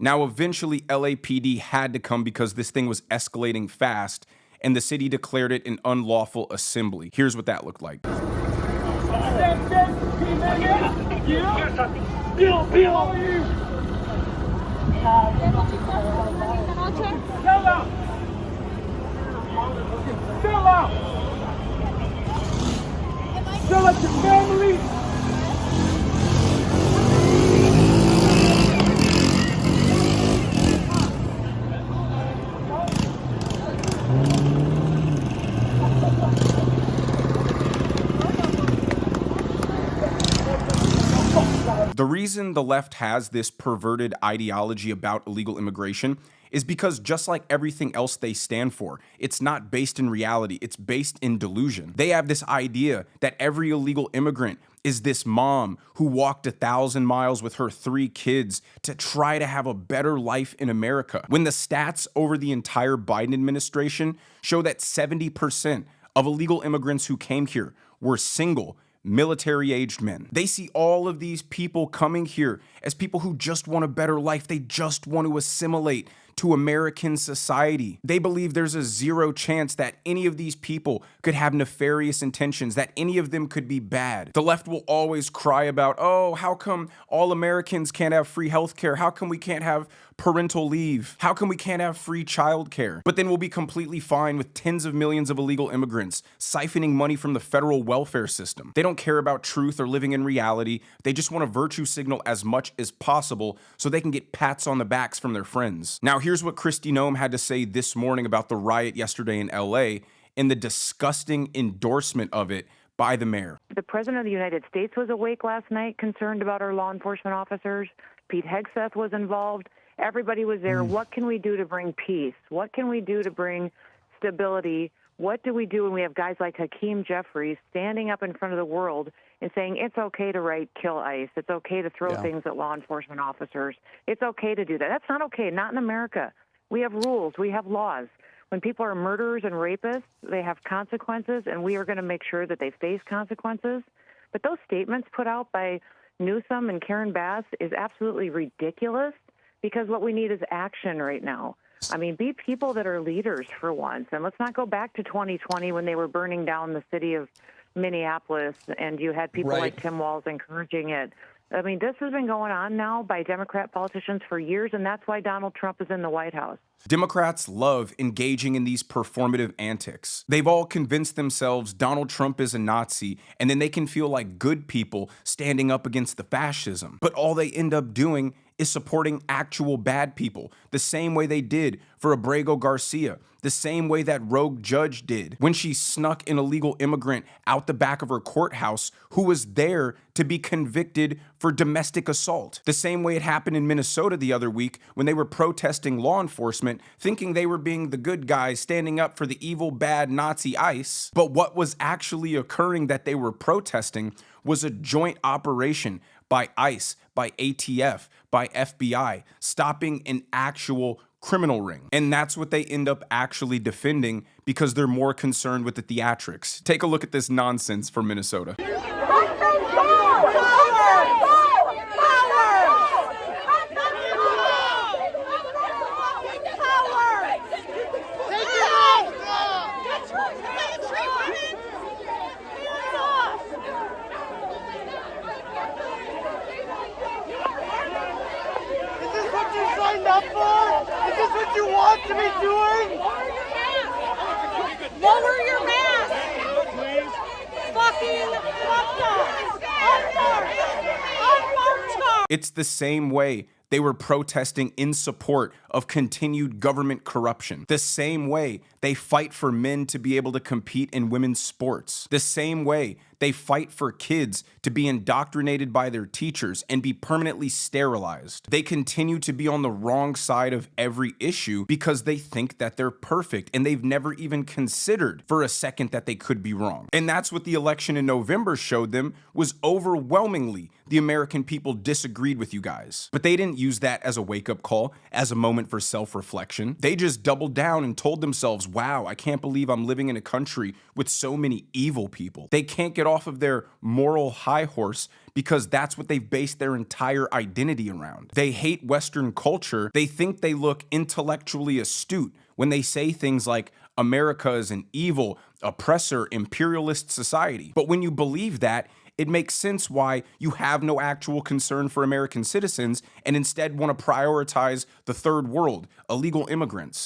Now, eventually, LAPD had to come because this thing was escalating fast, and the city declared it an unlawful assembly. Here's what that looked like. Sell it to family. The reason the left has this perverted ideology about illegal immigration is because just like everything else they stand for, it's not based in reality, it's based in delusion. They have this idea that every illegal immigrant is this mom who walked 1,000 miles with her 3 kids to try to have a better life in America. When the stats over the entire Biden administration show that 70% of illegal immigrants who came here were single, military-aged men. They see all of these people coming here as people who just want a better life. They just want to assimilate to American society. They believe there's a 0 chance that any of these people could have nefarious intentions, that any of them could be bad. The left will always cry about, oh, how come all Americans can't have free healthcare? How come we can't have parental leave? How come we can't have free childcare? But then we'll be completely fine with tens of millions of illegal immigrants siphoning money from the federal welfare system. They don't care about truth or living in reality. They just want to virtue signal as much as possible so they can get pats on the backs from their friends. Now, here's what Kristi Noem had to say this morning about the riot yesterday in LA and the disgusting endorsement of it by the mayor. The President of the United States was awake last night, concerned about our law enforcement officers. Pete Hegseth was involved. Everybody was there. What can we do to bring peace? What can we do to bring stability? What do we do when we have guys like Hakeem Jeffries standing up in front of the world and saying it's okay to write kill ICE, it's okay to throw things at law enforcement officers, it's okay to do that? That's not okay, not in America. We have rules, we have laws. When people are murderers and rapists, they have consequences, and we are going to make sure that they face consequences. But those statements put out by Newsom and Karen Bass is absolutely ridiculous, because what we need is action right now. I mean, be people that are leaders for once. And let's not go back to 2020 when they were burning down the city of Minneapolis and you had people like Tim Walz encouraging it. I mean, this has been going on now by Democrat politicians for years, and that's why Donald Trump is in the White House. Democrats love engaging in these performative antics. They've all convinced themselves Donald Trump is a Nazi, and then they can feel like good people standing up against the fascism. But all they end up doing is supporting actual bad people, the same way they did for Abrego Garcia, the same way that rogue judge did when she snuck an illegal immigrant out the back of her courthouse who was there to be convicted for domestic assault. The same way it happened in Minnesota the other week when they were protesting law enforcement, thinking they were being the good guys standing up for the evil, bad Nazi ICE. But what was actually occurring that they were protesting was a joint operation by ICE, by ATF, by FBI, stopping an actual criminal ring. And that's what they end up actually defending because they're more concerned with the theatrics. Take a look at this nonsense from Minnesota. Is this what you want to be doing? Lower your mask! Please. Fucking unmarked. It's the same way they were protesting in support of continued government corruption. The same way they fight for men to be able to compete in women's sports. The same way they fight for kids to be indoctrinated by their teachers and be permanently sterilized. They continue to be on the wrong side of every issue because they think that they're perfect and they've never even considered for a second that they could be wrong. And that's what the election in November showed them, was overwhelmingly the American people disagreed with you guys. But they didn't use that as a wake-up call, as a moment for self-reflection. They just doubled down and told themselves, wow, I can't believe I'm living in a country with so many evil people. They can't get off of their moral high horse because that's what they've based their entire identity around. They hate Western culture. They think they look intellectually astute when they say things like, America is an evil, oppressor, imperialist society. But when you believe that, it makes sense why you have no actual concern for American citizens and instead want to prioritize the third world, illegal immigrants.